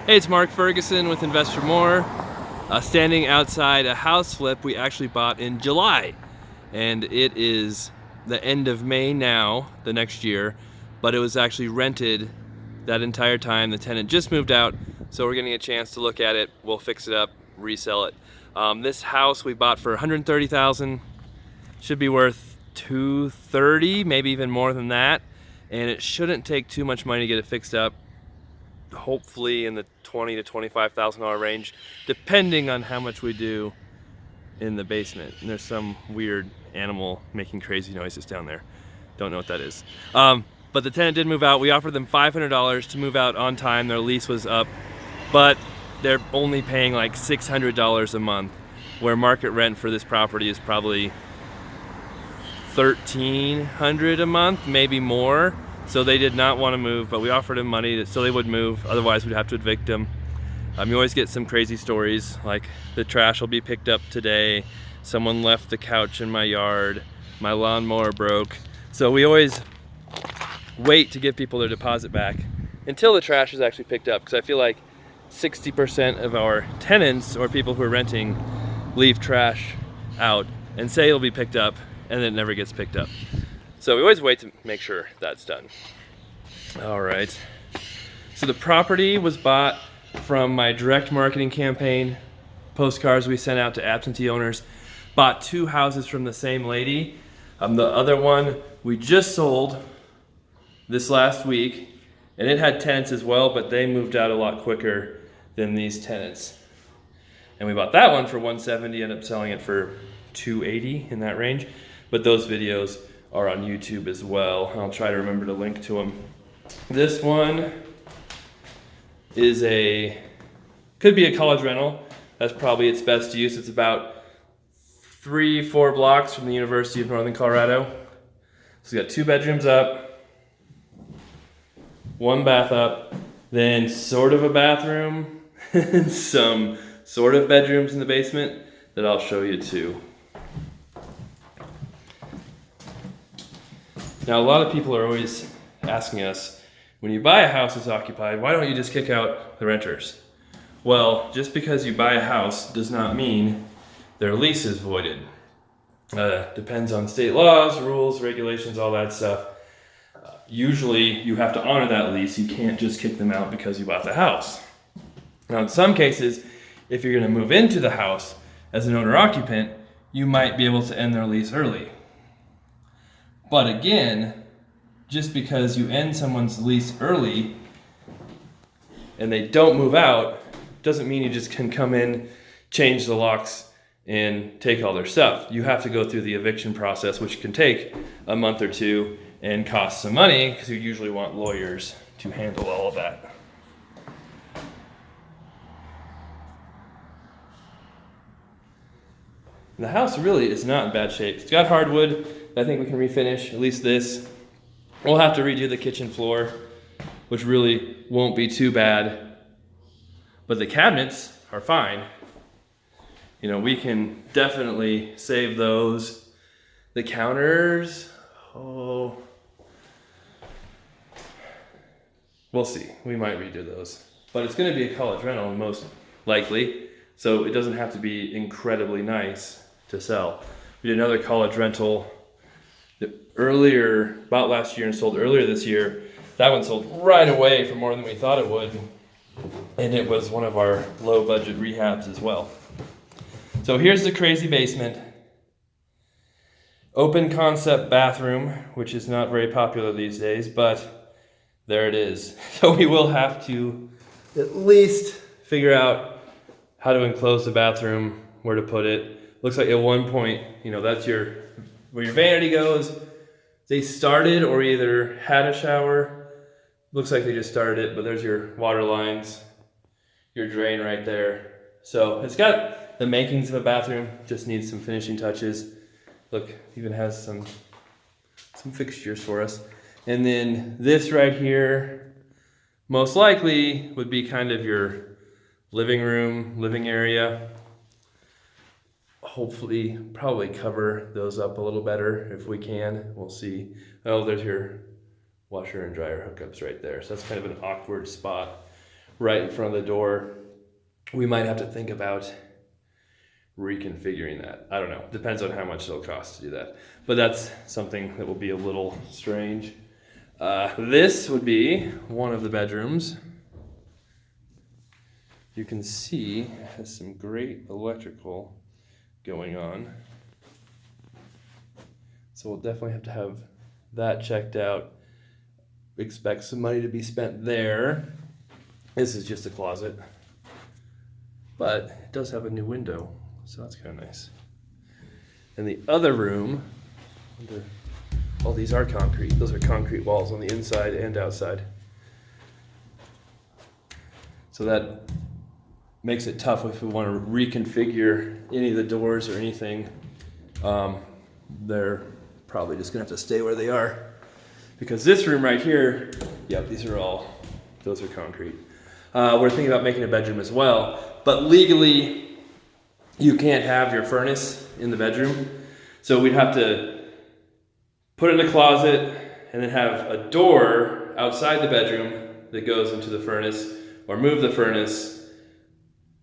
Hey, it's Mark Ferguson with Invest for More. Standing outside a house flip we actually bought in July. And it is the end of May now, the next year, but it was actually rented that entire time. The tenant just moved out, so we're getting a chance to look at it. We'll fix it up, resell it. This house we bought for $130,000, should be worth $230,000, maybe even more than that. And it shouldn't take too much money to get it fixed up. Hopefully in the $20,000 to $25,000 range, depending on how much we do in the basement. And there's some weird animal making crazy noises down there. Don't know what that is. But the tenant did move out. We offered them $500 to move out on time. Their lease was up, but they're only paying like $600 a month, where market rent for this property is probably $1,300 a month, maybe more. So they did not want to move, but we offered them money so they would move. Otherwise, we'd have to evict them. You always get some crazy stories, like the trash will be picked up today, someone left the couch in my yard, my lawnmower broke. So we always wait to give people their deposit back until the trash is actually picked up, because I feel like 60% of our tenants or people who are renting leave trash out and say it'll be picked up, and then it never gets picked up. So we always wait to make sure that's done. All right. So the property was bought from my direct marketing campaign, postcards we sent out to absentee owners. Bought 2 houses from the same lady. The other one we just sold this last week, and it had tenants as well, but they moved out a lot quicker than these tenants. And we bought that one for $170, ended up selling it for $280, in that range. But those videos are on YouTube as well. I'll try to remember to link to them. This one is could be a college rental. That's probably its best use. It's about 3-4 blocks from the University of Northern Colorado. So we got 2 bedrooms up, 1 bath up, then sort of a bathroom, and some sort of bedrooms in the basement that I'll show you too. Now, a lot of people are always asking us, when you buy a house that's occupied, why don't you just kick out the renters? Well, just because you buy a house does not mean their lease is voided. Depends on state laws, rules, regulations, all that stuff. Usually you have to honor that lease. You can't just kick them out because you bought the house. Now, in some cases, if you're going to move into the house as an owner-occupant, you might be able to end their lease early. But again, just because you end someone's lease early and they don't move out, doesn't mean you just can come in, change the locks, and take all their stuff. You have to go through the eviction process, which can take a month or 2 and cost some money, because you usually want lawyers to handle all of that. The house really is not in bad shape. It's got hardwood. I think we can refinish, at least this. We'll have to redo the kitchen floor, which really won't be too bad. But the cabinets are fine. You know, we can definitely save those. The counters, we'll see. We might redo those. But it's gonna be a college rental most likely, so it doesn't have to be incredibly nice to sell. We did another college rental earlier, about last year, and sold earlier this year. That one sold right away for more than we thought it would. And it was one of our low budget rehabs as well. So here's the crazy basement. Open concept bathroom, which is not very popular these days, but there it is. So we will have to at least figure out how to enclose the bathroom, where to put it. Looks like at one point, that's where your vanity goes. They started or either had a shower. Looks like they just started it, but there's your water lines, your drain right there. So it's got the makings of a bathroom, just needs some finishing touches. Look, even has some fixtures for us. And then this right here, most likely would be kind of your living area. Hopefully, probably cover those up a little better if we can. We'll see. Oh, there's your washer and dryer hookups right there. So that's kind of an awkward spot right in front of the door. We might have to think about reconfiguring that. I don't know. Depends on how much it'll cost to do that. But that's something that will be a little strange. This would be one of the bedrooms. You can see it has some great electrical going on. So we'll definitely have to have that checked out. Expect some money to be spent there. This is just a closet, but it does have a new window, so that's kind of nice. And the other room, oh, these are concrete. Those are concrete walls on the inside and outside. So that makes it tough if we want to reconfigure any of the doors or anything. They're probably just gonna have to stay where they are. Because this room right here, yep, those are concrete. We're thinking about making a bedroom as well, but legally, you can't have your furnace in the bedroom. So we'd have to put it in a closet and then have a door outside the bedroom that goes into the furnace, or move the furnace.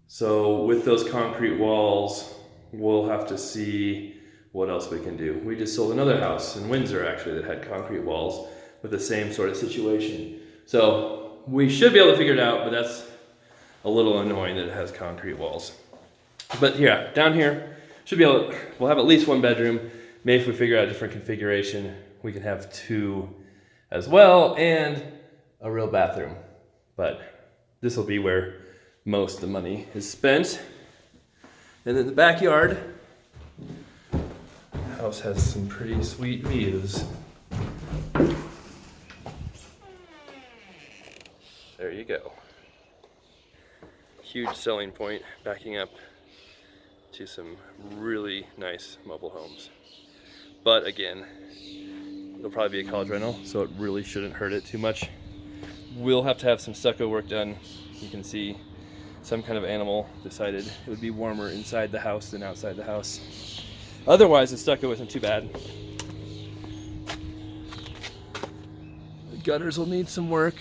So with those concrete walls, we'll have to see what else we can do. We just sold another house in Windsor actually that had concrete walls with the same sort of situation. So we should be able to figure it out, but that's a little annoying that it has concrete walls. But yeah, down here, we'll have at least one bedroom. Maybe if we figure out a different configuration, we can have two as well, and a real bathroom. But this will be where most of the money is spent. And then the backyard, the house has some pretty sweet views. There you go. Huge selling point, backing up to some really nice mobile homes. But again, it'll probably be a college rental, so it really shouldn't hurt it too much. We'll have to have some stucco work done. You can see some kind of animal decided it would be warmer inside the house than outside the house. Otherwise, the stucco isn't too bad. The gutters will need some work.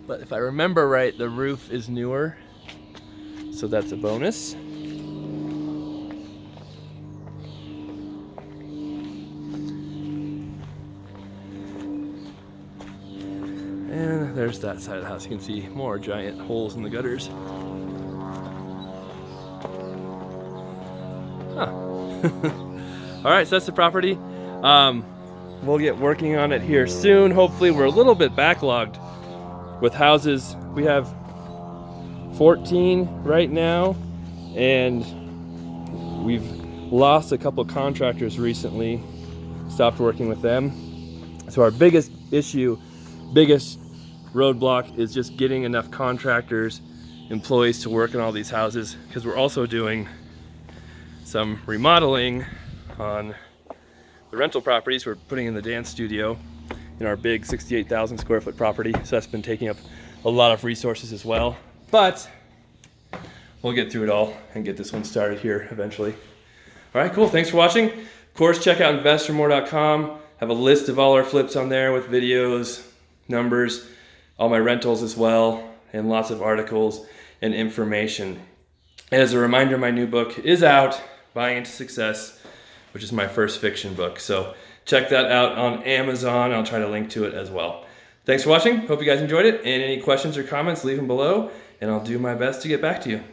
But if I remember right, the roof is newer, so that's a bonus. And there's that side of the house. You can see more giant holes in the gutters. Huh. All right, so that's the property. We'll get working on it here soon. Hopefully we're a little bit backlogged with houses. We have 14 right now, and we've lost a couple contractors recently, stopped working with them. So our biggest roadblock is just getting enough contractors, employees to work on all these houses, because we're also doing some remodeling on the rental properties. We're putting in the dance studio in our big 68,000 square foot property, so that's been taking up a lot of resources as well. But we'll get through it all and get this one started here eventually. All right, cool. Thanks for watching. Of course, check out investormore.com. Have a list of all our flips on there with videos, numbers, all my rentals as well, and lots of articles and information. As a reminder, my new book is out, Buying into Success, which is my first fiction book. So check that out on Amazon. I'll try to link to it as well. Thanks for watching. Hope you guys enjoyed it. And any questions or comments, leave them below, and I'll do my best to get back to you.